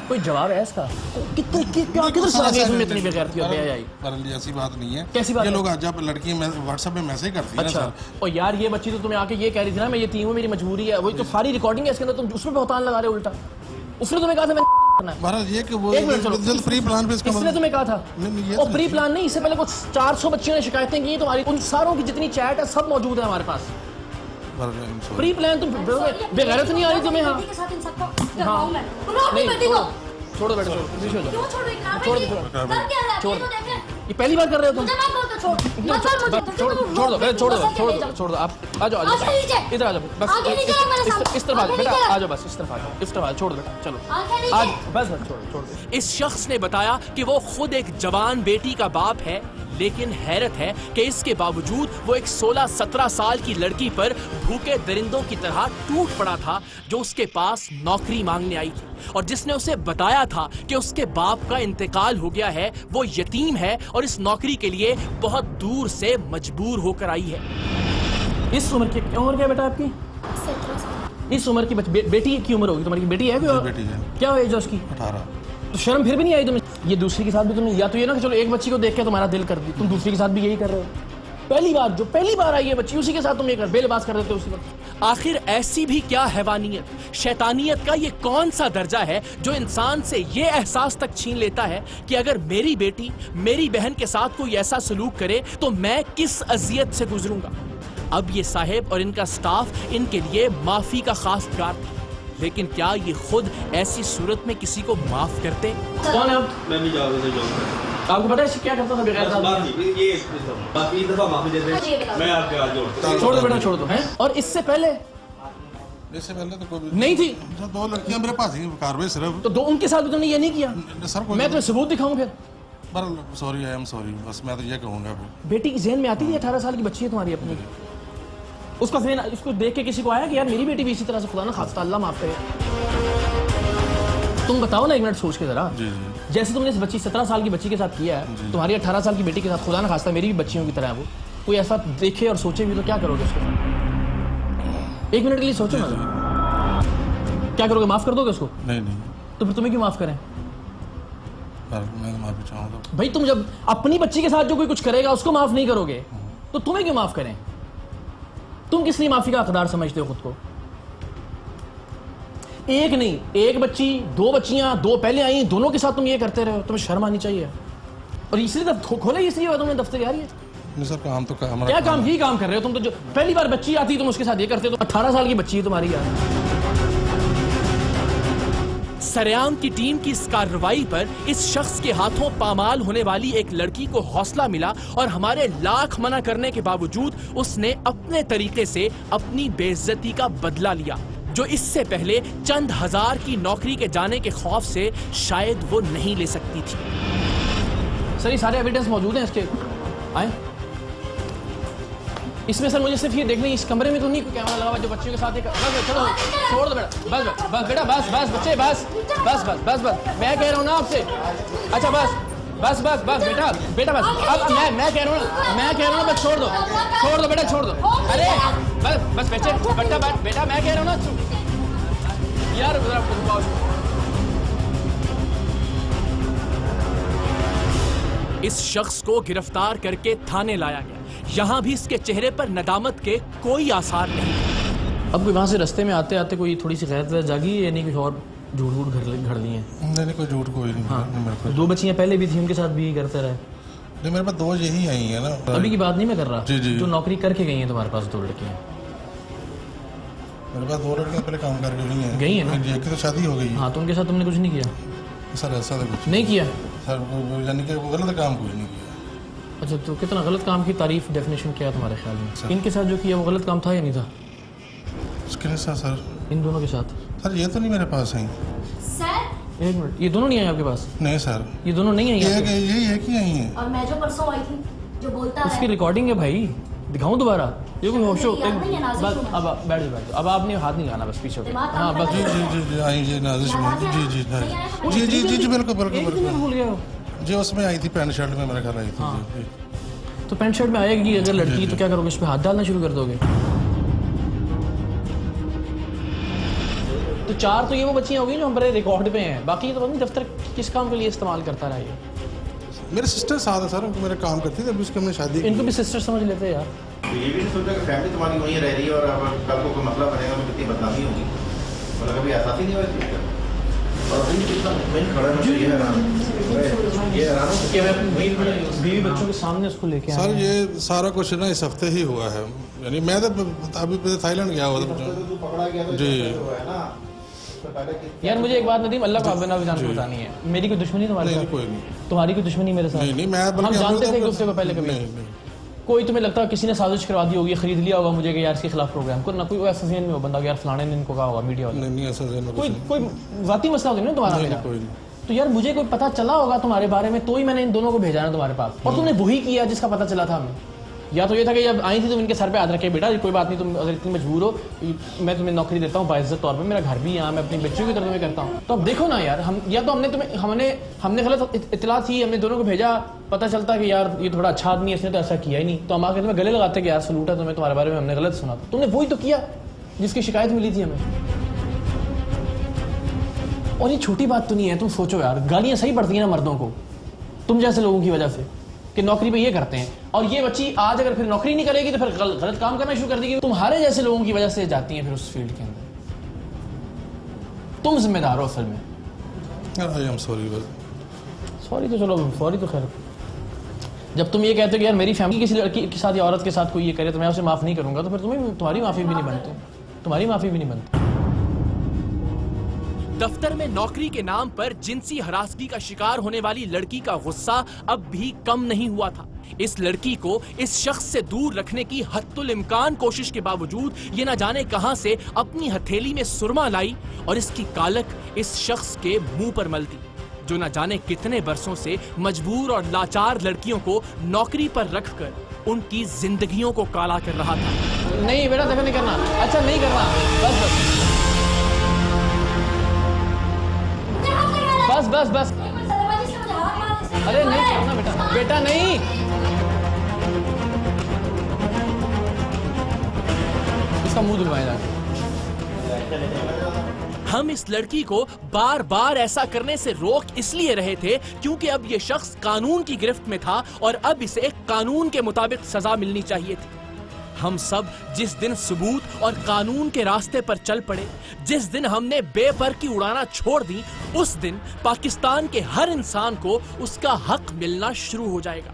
कोई जवाब है इसका? किधर से आ गई तुम इतनी बेगैरती और बेहयाई? ऐसी बात नहीं है। कैसी बात ये है? लोग आज जब लड़की व्हाट्सएप में मैसेज करती है अच्छा ना और यार ये बच्ची तो तुम्हें आके ये कह रही थी ना मैं ये तीन हूँ मेरी मजबूरी है, वही तो सारी रिकॉर्डिंग है इसके अंदर, तुम उसमें बहुतान लगा रहे हो उल्टा। उसने तुम्हें कहा था मैं करना है। महाराज ये कि वो एक मिनट चलो, जल्द प्री प्लान पे इसका इसने तुम्हें कहा था नहीं, और प्री प्लान नहीं, इससे पहले कुछ 400 बच्चियों ने शिकायतें की तुम्हारी, उन सारों की जितनी चैट है सब मौजूद है हमारे पास। प्री प्लान तुम बेगैरत नहीं आ रही तुम्हें? हाँ हाँ नहीं छोड़ो बेटा, छोड़ दो, ये पहली बार कर रहे हो तुम? छोड़ दो, आप आ जाओ इधर आ जाओ, बस इस तरफ आ जाओ बेटा, आ जाओ बस इस तरफ आ जाओ, इस तरफ आ जाओ, छोड़ दो बेटा, चलो आज बस छोड़ दो। इस शख्स ने बताया कि वो खुद एक जवान बेटी का बाप है, लेकिन हैरत है कि इसके बावजूद वो एक 16-17 साल की लड़की पर भूखे दरिंदों की तरह टूट पड़ा था, जो उसके पास नौकरी मांगने आई थी और जिसने उसे बताया था कि उसके बाप का इंतकाल हो गया है, वो यतीम है और इस नौकरी के लिए बहुत दूर से मजबूर होकर आई है। इस उम्र की क्या उम्र क्या बेटा आपकी? 17 साल। इस उम्र की बेटी की उम्र होगी तुम्हारी? बेटी है कोई? बेटी है। क्या एज है उसकी? 18। तो शर्म फिर भी नहीं आई तुम्हें? ये दूसरी के साथ भी तुमने, या तो ये ना कि चलो एक बच्ची को देख के तुम्हारा दिल कर दी, तुम दूसरी के साथ भी यही कर रहे हो। पहली बार आई है बच्ची, उसी के साथ तुम ये बेलबास कर देते हो उसी वक्त। आखिर ऐसी भी क्या हैवानियत, शैतानियत का ये कौन सा दर्जा है जो इंसान से ये एहसास तक छीन लेता है कि अगर मेरी बेटी मेरी बहन के साथ कोई ऐसा सलूक करे तो मैं किस अजियत से गुजरूंगा। अब ये साहिब और इनका स्टाफ इनके लिए माफी का खासगार था, लेकिन क्या ये खुद ऐसी सूरत में किसी को माफ करते? कौन है आप? मैं भी जाऊँ से जाऊँ। आपको पता है इसे क्या करता था बगैर बाकी दफा माफी दे दे, मैं आपके हाथ जोड़ता छोड़ दो बेटा, छोड़ दो। हैं? और इससे पहले तो कोई नहीं थी? जो 2 लड़कियां मेरे पास ही कारवाई सिर्फ तो उनके साथ भी तुमने ये नहीं किया? सर मैं तुम्हें सबूत दिखाऊं फिर? सॉरी, आई एम सॉरी, बस मैं तो ये कहूँगा। बेटी की ज़हन में आती थी 18 साल की बच्ची है तुम्हारी अपनी, उसका ज़हन इसको देख के किसी को आया कि यार मेरी बेटी भी इसी तरह से, खुदा ना खास्ता अल्लाह माफ करे। तुम बताओ ना एक मिनट सोच के जरा, जैसे तुमने इस बच्ची 17 साल की बच्ची के साथ किया है, तुम्हारी 18 साल की बेटी के साथ खुदा ना खास्ता मेरी भी बच्चियों की तरह है वो, कोई ऐसा देखे और सोचे भी तो क्या करोगे उसके साथ? 1 मिनट के लिए सोचो ना, क्या करोगे? माफ कर दोगे उसको? नहीं तो फिर तुम्हें क्यों माफ करें? मैं तो माफी चाहूँगा। भाई तुम जब अपनी बच्ची के साथ जो कोई कुछ करेगा उसको माफ नहीं करोगे तो तुम्हें क्यों माफ करें? तुम किस लिए माफी का हकदार समझते हो खुद को? एक नहीं, एक बच्ची, 2 बच्चियां, 2 पहले आई, दोनों के साथ तुम ये करते रहे हो, तुम्हें शर्म आनी चाहिए। और इसलिए खोले इसलिए तुमने दफ्तर यार ये नहीं सर, काम तो हमारा क्या काम ही काम कर रहे हो तुम तो, जो पहली बार बच्ची आती तुम उसके साथ ये करते हो। तो 18 साल की बच्ची है तुम्हारी यार। सरेआम की टीम की इस कार्रवाई पर इस शख्स के हाथों पामाल होने वाली एक लड़की को हौसला मिला और हमारे लाख मना करने के बावजूद उसने अपने तरीके से अपनी बेइज्जती का बदला लिया, जो इससे पहले चंद हजार की नौकरी के जाने के खौफ से शायद वो नहीं ले सकती थी। सर ये सारे एविडेंस मौजूद हैं इसके, आए इसमें सर मुझे सिर्फ ये देखना, इस कमरे में तो नहीं कैमरा लगा हुआ जो बच्चियों के साथ बस चलो छोड़ दो बेटा, बस बेटा बस बच्चे बस मैं कह रहा हूँ ना आपसे। अच्छा बस बेटा बस अब मैं कह रहा हूँ ना बस छोड़ दो बेटा छोड़ दो। अरे बस बेटा मैं कह रहा हूँ ना यार, इस शख्स को गिरफ्तार करके थाने लाया गया। यहाँ भी इसके चेहरे पर नदामत के कोई आसार नहीं। अब कोई वहाँ से रास्ते में आते आते कोई थोड़ी सी गैरत जागी या नहीं, कुछ और झूठ घर लिए हैं? नहीं कोई झूठ कोई नहीं। हाँ। मेरे पास 2 बच्चियाँ पहले भी थी, उनके साथ भी करते रहे? नहीं, मेरे पास 2 यही आई है ना। अभी की बात नहीं मैं कर रहा, जी। जो नौकरी करके गई हैं तुम्हारे पास 2 लड़कियाँ? मेरे पास 2 लड़कियाँ पहले काम करके गई हैं ना? एक की तो शादी हो गई। हाँ तो उनके साथ तुमने कुछ नहीं किया? सर ऐसा तो कुछ नहीं किया सर, यानी कि गलत काम कुछ नहीं किया। अच्छा तो कितना गलत काम की तारीफ डेफिनेशन क्या है तुम्हारे ख्याल में? इनके साथ जो किया वो गलत काम था या नहीं था? उसके साथ सर, इन दोनों के साथ? सर ये तो नहीं मेरे पास आई। सर 1 मिनट, ये दोनों नहीं आए आपके पास? नहीं सर, ये दोनों नहीं आई आपके? यही है कि आई है। और मैं जो परसों आई थी जो बोलता है उसकी रिकॉर्डिंग है भाई, दिखाऊं दोबारा? ये कोई होशो याद नहीं है, नाज़िश बस हूँ मैं। अब बैठ जाओ, अब आपने हाथ नहीं लगाना, बस पीछे हो। दिमाग हाँ काम बस जी आई जी नाजिश याद जी है? जी नहीं आया तो जी बिल्कुल एक दिन में भूल गए हो? जी उसमें आई थी, पैंट शर्ट में मेरे ख्याल आई थी। जी। तो पैंट शर्ट में आएगी अगर लड़की तो क्या करोगे, इस पे हाथ डालना शुरू कर दोगे? तो तो 4 तो ये वो बच्चियाँ होगी जो हमारे रिकॉर्ड पे हैं, बाकी तो पता नहीं दफ्तर किस काम के लिए इस्तेमाल करता रहा ये। मेरे सिस्टर साथ है सर, मेरे काम करती थी, अभी उसकी हमने शादी की। इनको भी सिस्टर समझ लेते हैं यार। तो ये भी नहीं सोचा कि फैमिली तुम्हारी वहीं रह रही है और अब कल को कोई मसला बनेगा तो कितनी बदनामी होगी, मतलब कभी एहसास ही नहीं हुआ इस चीज़ का। और अभी कितना मैं खड़ा हूं, ये हैरान हूं कि मैं अपनी बीवी बच्चों के सामने उसको लेके आया। सर ये सारा कुछ ना इस हफ्ते ही हुआ है, यानी मैं तो अभी थाईलैंड गया हुआ था। तू पकड़ा गया तो जी। हुआ है ना, तो पहले कितने यार मुझे एक बात नदीम, अल्लाह को आप बिना विजान बतानी है, मेरी कोई दुश्मनी तुम्हारे नहीं साथ? कोई नहीं, तुम्हारी कोई दुश्मनी मेरे साथ? नहीं मैं हम बल्कि जानते थे एक दूसरे को पहले कभी? नहीं कोई तुम्हें लगता है किसी ने साजिश करवा दी होगी, खरीद लिया होगा मुझे कि यार इसके खिलाफ प्रोग्राम को ना, कोई ऐसा सीन में हो बंदा यार फलाने ने इनको कहा होगा मीडिया वाले, नहीं ऐसा ज़हन में कोई कुछ नहीं। कोई जाती मसला होगा ना तुम्हारा नहीं मेरा? कोई नहीं। तो यार मुझे कोई पता चला होगा तुम्हारे बारे में, तो ही मैंने इन दोनों को भेजा ना तुम्हारे पास, और तुमने वही किया जिसका पता चला था हमें। या तो ये था कि जब आई थी तुम इनके सर पे हाथ रखे, बेटा कोई बात नहीं, तुम अगर इतनी मजबूर हो मैं तुम्हें नौकरी देता हूँ बाइज्जत तौर पे, मेरा घर भी यहाँ, मैं अपनी बच्चों की तरफ में करता हूँ। तो अब देखो ना यार, हम या तो हमने गलत इतला थी, हमने दोनों को भेजा, पता चलता कि यार ये थोड़ा अच्छा आदमी है, इसने तो ऐसा किया ही नहीं, तो हम आके तुम्हें गले लगाते कि यार सलूट है तुम्हें, तुम्हारे बारे में हमने गलत सुना। तुमने वही तो किया जिसकी शिकायत मिली थी हमें। और ये छोटी बात तो नहीं है, तुम सोचो यार, गालियां सही पड़ती हैं ना मर्दों को तुम जैसे लोगों की वजह से, कि नौकरी पे ये करते हैं। और ये बच्ची आज अगर फिर नौकरी नहीं करेगी तो फिर गलत काम करना शुरू कर देगी, तुम्हारे जैसे लोगों की वजह से जाती हैं फिर उस फील्ड के अंदर। तुम जिम्मेदार हो असल में। I am sorry. सॉरी तो चलो, सॉरी तो खैर, जब तुम ये कहते हो कि यार मेरी फैमिली किसी लड़की के साथ या औरत के साथ कोई ये करे तो मैं उसे माफ़ नहीं करूंगा, तो फिर तुम्हारी माफ़ी भी नहीं बनती, तुम्हारी माफ़ी भी नहीं बनती। दफ्तर में नौकरी के नाम पर जिनसी हरासगी का शिकार होने वाली लड़की का गुस्सा अब भी कम नहीं हुआ था। इस लड़की को इस शख्स से दूर रखने की हत्तुल इम्कान कोशिश के बावजूद ये न जाने कहां से अपनी हथेली में सुरमा लाई और इसकी कालक इस शख्स के मुंह पर मलती, जो न जाने कितने बरसों से मजबूर और लाचार लड़कियों को नौकरी पर रखकर उनकी जिंदगियों को काला कर रहा था। नहीं बेटा देखो, नहीं करना, अच्छा नहीं करना, बस बस बस बस। अरे नहीं करना बेटा, बेटा नहीं। इसका मुंह दुखवाया जाके। हम इस लड़की को बार बार ऐसा करने से रोक इसलिए रहे थे क्योंकि अब ये शख्स कानून की गिरफ्त में था और अब इसे कानून के मुताबिक सजा मिलनी चाहिए थी। हम सब जिस दिन सबूत और कानून के रास्ते पर चल पड़े, जिस दिन हमने बेपर की उड़ाना छोड़ दी, उस दिन पाकिस्तान के हर इंसान को उसका हक मिलना शुरू हो जाएगा।